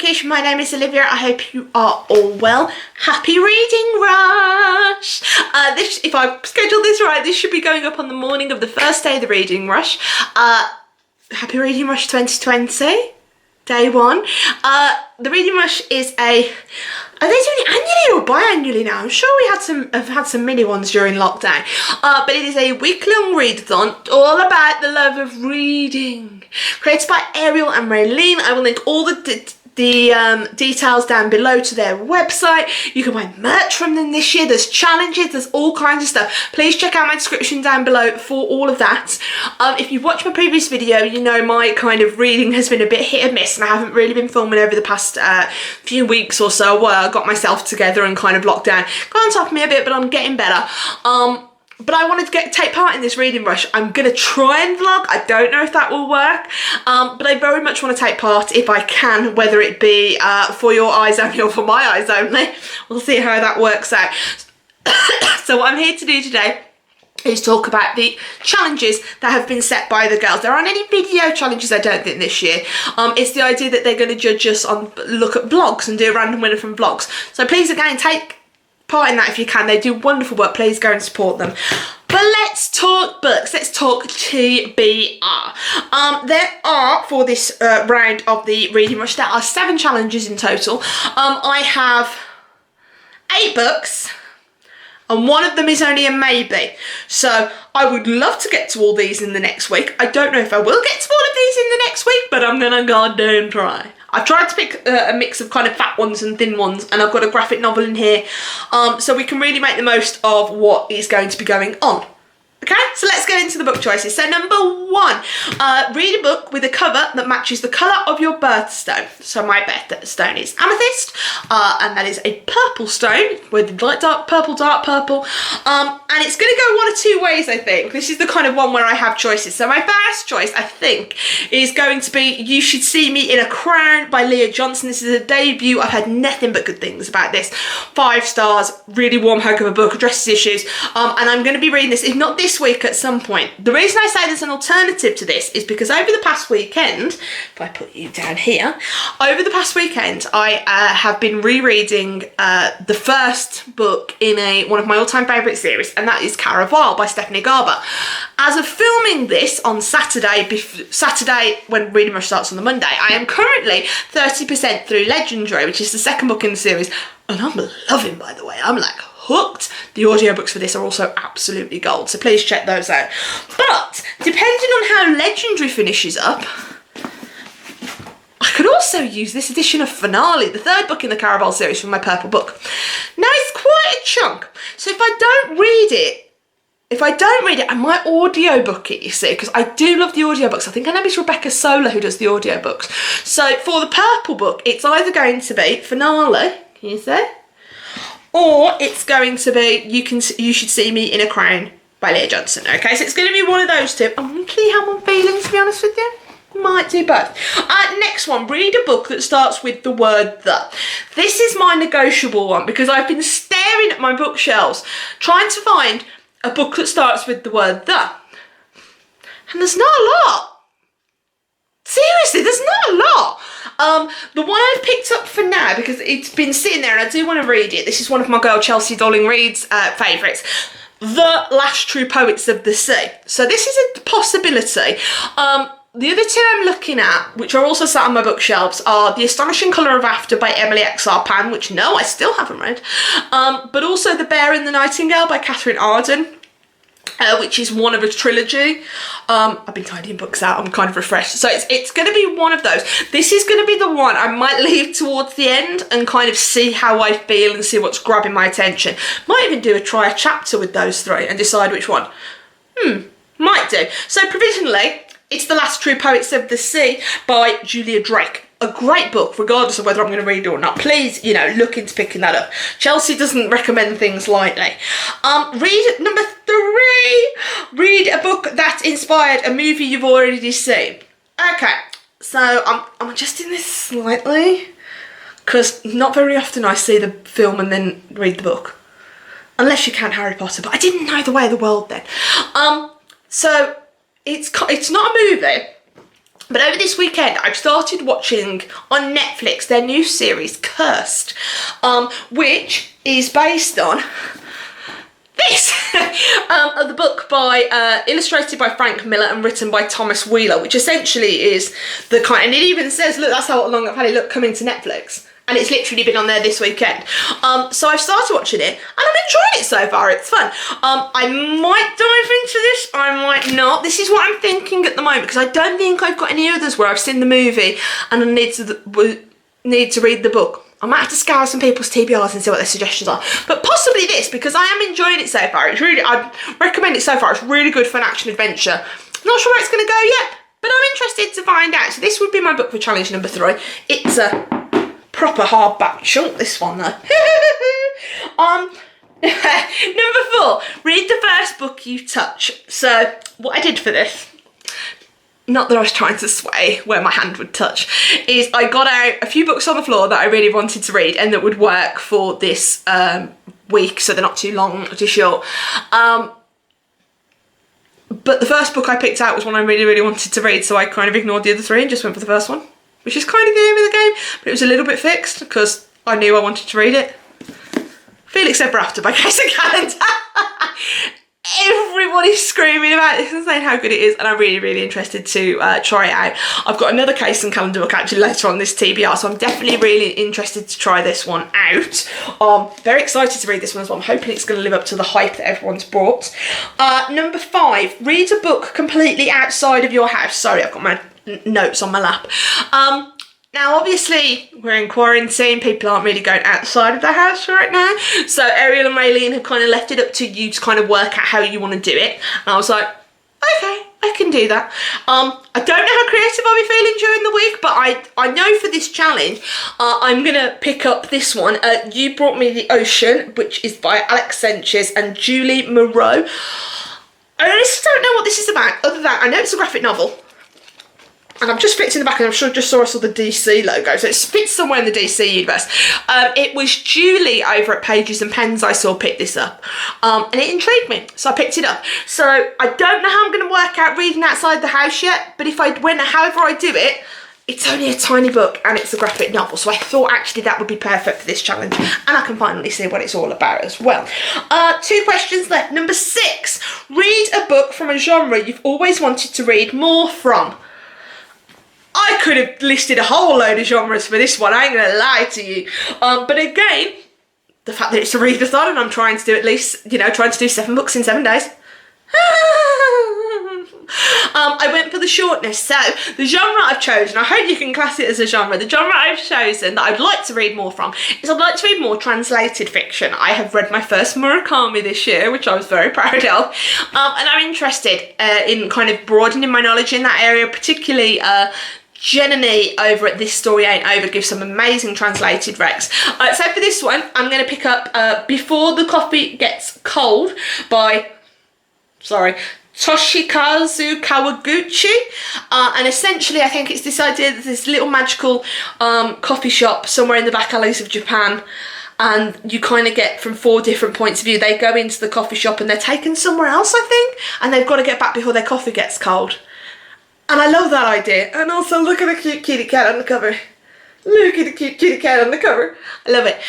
Bookish. My name is Olivia. I hope you are all well. Happy Reading Rush! If I've scheduled this right, this should be going up on the morning of the first day of the Reading Rush. Happy Reading Rush 2020, day one. The Reading Rush is are they doing it annually or biannually now? I'm sure we have had some mini ones during lockdown. But it is a week-long readathon all about the love of reading. Created by Ariel and Raylene. I will link all the details down below to their website. You can buy merch from them this year. There's challenges, there's all kinds of stuff. Please check out my description down below for all of that. If you've watched my previous video, you know my kind of reading has been a bit hit and miss, and I haven't really been filming over the past few weeks or so while I got myself together and kind of locked down. Got on top of me a bit, but I'm getting better. But I wanted to take part in this reading rush. I'm going to try and vlog. I don't know if that will work, but I very much want to take part if I can, whether it be for your eyes only or for my eyes only. We'll see how that works out. So what I'm here to do today is talk about the challenges that have been set by the girls. There aren't any video challenges, I don't think, this year. It's the idea that they're going to judge us on look at blogs and do a random winner from blogs. So please, again, take part in that if you can. They do wonderful work. Please go and support them. But let's talk books. Let's talk TBR. There are, for this round of the Reading Rush, there are 7 challenges in total. I have 8 books, and one of them is only a maybe. So I would love to get to all these in the next week. I don't know if I will get to all of these in the next week, but I'm gonna goddamn try. I've tried to pick a mix of kind of fat ones and thin ones, and I've got a graphic novel in here, so we can really make the most of what is going to be going on. Okay, so let's get into the book choices. So number 1, read a book with a cover that matches the colour of your birthstone. So my birthstone is amethyst, and that is a purple stone with light dark purple, and it's going to go one of 2 ways, I think. This is the kind of one where I have choices. So my first choice, I think, is going to be You Should See Me in a Crown by Leah Johnson. This is a debut. I've had nothing but good things about this. 5 stars, really warm hug of a book, addresses issues, and I'm going to be reading this, if not this week, at some point. The reason I say there's an alternative to this is because over the past weekend, if I put you down here, over the past weekend I have been rereading the first book in one of my all-time favourite series, and that is Caraval by Stephanie Garber. As of filming this on Saturday when Reading Rush starts on the Monday, I am currently 30% through Legendary, which is the second book in the series, and I'm loving, by the way, I'm like hooked. The audiobooks for this are also absolutely gold, so please check those out. But depending on how Legendary finishes up, I could also use this edition of Finale, the 3rd book in the Caraval series, from my purple book. Now it's quite a chunk, so if I don't read it, I might audiobook it, you see, because I do love the audiobooks. I think her name is Rebecca Sola who does the audiobooks. So for the purple book, it's either going to be Finale, can you see? Or it's going to be You Should See Me in a Crown by Leah Johnson. Okay, so it's going to be one of those 2. I'm going to see how I'm feeling, to be honest with you. Might do both. Next one, read a book that starts with the word the. This is my negotiable one because I've been staring at my bookshelves trying to find a book that starts with the word the. And there's not a lot. Seriously, there's not a lot. The one I've picked up for now, because it's been sitting there and I do want to read it. This is one of my girl Chelsea Dolling Reid's favourites. The Last True Poets of the Sea. So this is a possibility. The other 2 I'm looking at, which are also sat on my bookshelves, are The Astonishing Colour of After by Emily X.R. Pan, which no, I still haven't read. But also The Bear and the Nightingale by Catherine Arden, which is one of a trilogy. I've been tidying books out, I'm kind of refreshed. So it's going to be one of those. This is going to be the one I might leave towards the end and kind of see how I feel and see what's grabbing my attention. Might even try a chapter with those 3 and decide which one. Might do. So provisionally, it's The Last True Poets of the Sea by Julia Drake. A great book, regardless of whether I'm going to read it or not. Please, look into picking that up. Chelsea doesn't recommend things lightly. Number 3, read a book that inspired a movie you've already seen. Okay, so I'm adjusting this slightly because not very often I see the film and then read the book. Unless you count Harry Potter, but I didn't know the way of the world then. So it's not a movie. But over this weekend, I've started watching on Netflix their new series, Cursed, which is based on this, the book by, illustrated by Frank Miller and written by Thomas Wheeler, which essentially is the kind, and it even says, look, that's how long I've had it, coming to Netflix. And it's literally been on there this weekend. So I've started watching it, and I'm enjoying it so far. It's fun. I might dive into this, I might not. This is what I'm thinking at the moment, because I don't think I've got any others where I've seen the movie and I need to read the book. I might have to scour some people's TBRs and see what their suggestions are. But possibly this, because I am enjoying it so far. It's really, I'd recommend it so far. It's really good fun action adventure. Not sure where it's going to go yet, but I'm interested to find out. So this would be my book for challenge number 3. It's a proper hardback chunk, this one though. Number 4, read the first book you touch. So what I did for this, not that I was trying to sway where my hand would touch, is I got out a few books on the floor that I really wanted to read and that would work for this week, so they're not too long or too short. But the first book I picked out was one I really, really wanted to read, so I kind of ignored the other 3 and just went for the first one, which is kind of the aim of the game, but it was a little bit fixed because I knew I wanted to read it. Felix Ever After by Casey Calendar. Everybody's screaming about this and saying how good it is, and I'm really, really interested to try it out. I've got another Case and Calendar book actually later on this TBR, so I'm definitely really interested to try this one out. Very excited to read this one as well. I'm hoping it's going to live up to the hype that everyone's brought. Number 5, read a book completely outside of your house. Sorry, I've got my notes on my lap. Now obviously we're in quarantine, people aren't really going outside of the house right now, so Ariel and Raylene have kind of left it up to you to kind of work out how you want to do it, and I was like, okay, I can do that. I don't know how creative I'll be feeling during the week, but I know for this challenge I'm going to pick up this one, You Brought Me the Ocean, which is by Alex Sanchez and Julie Moreau. I honestly don't know what this is about, other than I know it's a graphic novel. And I've just flicked in the back and I'm sure just saw the DC logo, so it fits somewhere in the DC universe. It was Julie over at Pages and Pens I saw pick this up, and it intrigued me, so I picked it up. So I don't know how I'm going to work out reading outside the house yet, but however I do it, it's only a tiny book and it's a graphic novel, so I thought actually that would be perfect for this challenge, and I can finally see what it's all about as well. 2 questions left. Number 6, read a book from a genre you've always wanted to read more from. I could have listed a whole load of genres for this one, I ain't gonna lie to you. But again, the fact that it's a readathon and I'm trying to do at least, trying to do 7 books in 7 days. I went for the shortness, so the genre I've chosen, I hope you can class it as a genre, the genre I've chosen that I'd like to read more from is I'd like to read more translated fiction. I have read my first Murakami this year, which I was very proud of, and I'm interested in kind of broadening my knowledge in that area, particularly Jenny over at This Story Ain't Over gives some amazing translated recs. So for this one, I'm going to pick up Before the Coffee Gets Cold by, Toshikazu Kawaguchi, and essentially I think it's this idea that this little magical coffee shop somewhere in the back alleys of Japan, and you kind of get from 4 different points of view. They go into the coffee shop and they're taken somewhere else, I think, and they've got to get back before their coffee gets cold. And I love that idea. And also look at the cute kitty cat on the cover. Look at the cute kitty cat on the cover. I love it.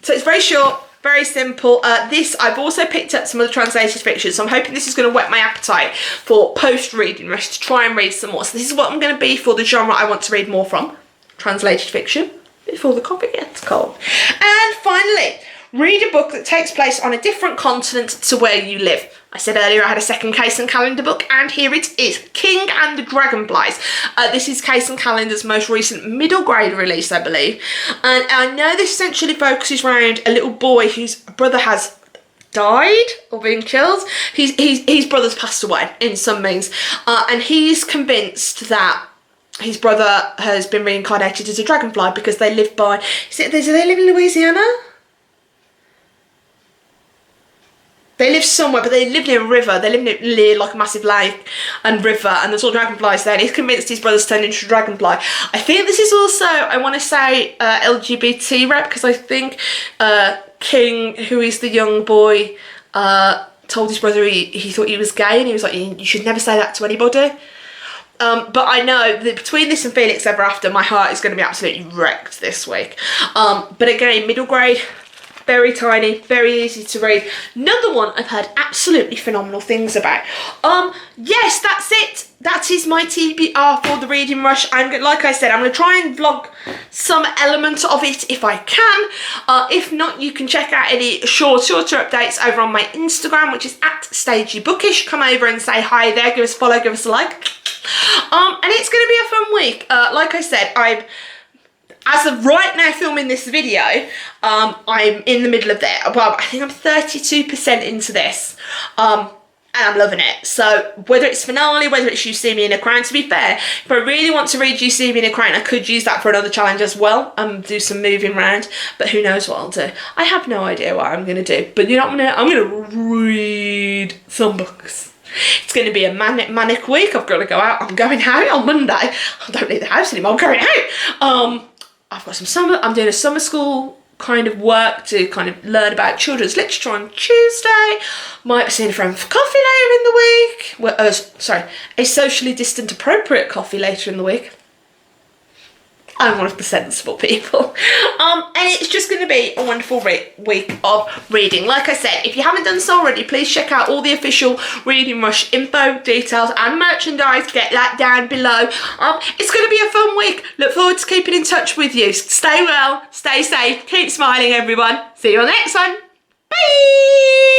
So it's very short, very simple. This, I've also picked up some other translated fiction, so I'm hoping this is going to whet my appetite for post-reading rush to try and read some more. So this is what I'm going to be for the genre I want to read more from. Translated fiction. Before the coffee gets cold. And finally, read a book that takes place on a different continent to where you live. I said earlier I had a second Case and Calendar book, and here it is, King and the Dragonflies. This is Case and Calendar's most recent middle grade release, I believe. And I know this essentially focuses around a little boy whose brother has died or been killed. His brother's passed away in some means, and he's convinced that his brother has been reincarnated as a dragonfly because they live by, do they live in Louisiana? They live somewhere, but they live near a river. They live near like a massive lake and river, and there's all dragonflies there, and he's convinced his brother's turned into a dragonfly. I think this is also, I want to say, LGBT rep, because I think King, who is the young boy, told his brother he thought he was gay, and he was like, you should never say that to anybody. But I know that between this and Felix Ever After, my heart is going to be absolutely wrecked this week. But again, middle grade, very tiny, very easy to read. Another one I've heard absolutely phenomenal things about. Yes, that's it. That is my TBR for the Reading Rush. Like I said, I'm going to try and vlog some element of it if I can. If not, you can check out any shorter updates over on my Instagram, which is @StageyBookish. Come over and say hi there. Give us a follow, give us a like. And it's going to be a fun week. Like I said, as of right now filming this video, I'm in the middle of that. Well, I think I'm 32% into this. And I'm loving it. So whether it's finale, whether it's You See Me in a Crown, to be fair, if I really want to read You See Me in a Crown, I could use that for another challenge as well and do some moving around. But who knows what I'll do. I have no idea what I'm going to do. But you know what I'm going to read some books. It's going to be a manic week. I've got to go out. I'm going out on Monday. I don't leave the house anymore. I'm going out. I've got I'm doing a summer school kind of work to kind of learn about children's literature on Tuesday. Might be seeing a friend for coffee later in the week. Well, sorry, a socially distant appropriate coffee later in the week. I'm one of the sensible people. And it's just going to be a wonderful week of reading. Like I said, if you haven't done so already, please check out all the official Reading Rush info, details and merchandise. Get that down below. It's going to be a fun week. Look forward to keeping in touch with you. Stay well, stay safe, keep smiling everyone. See you on the next one. Bye!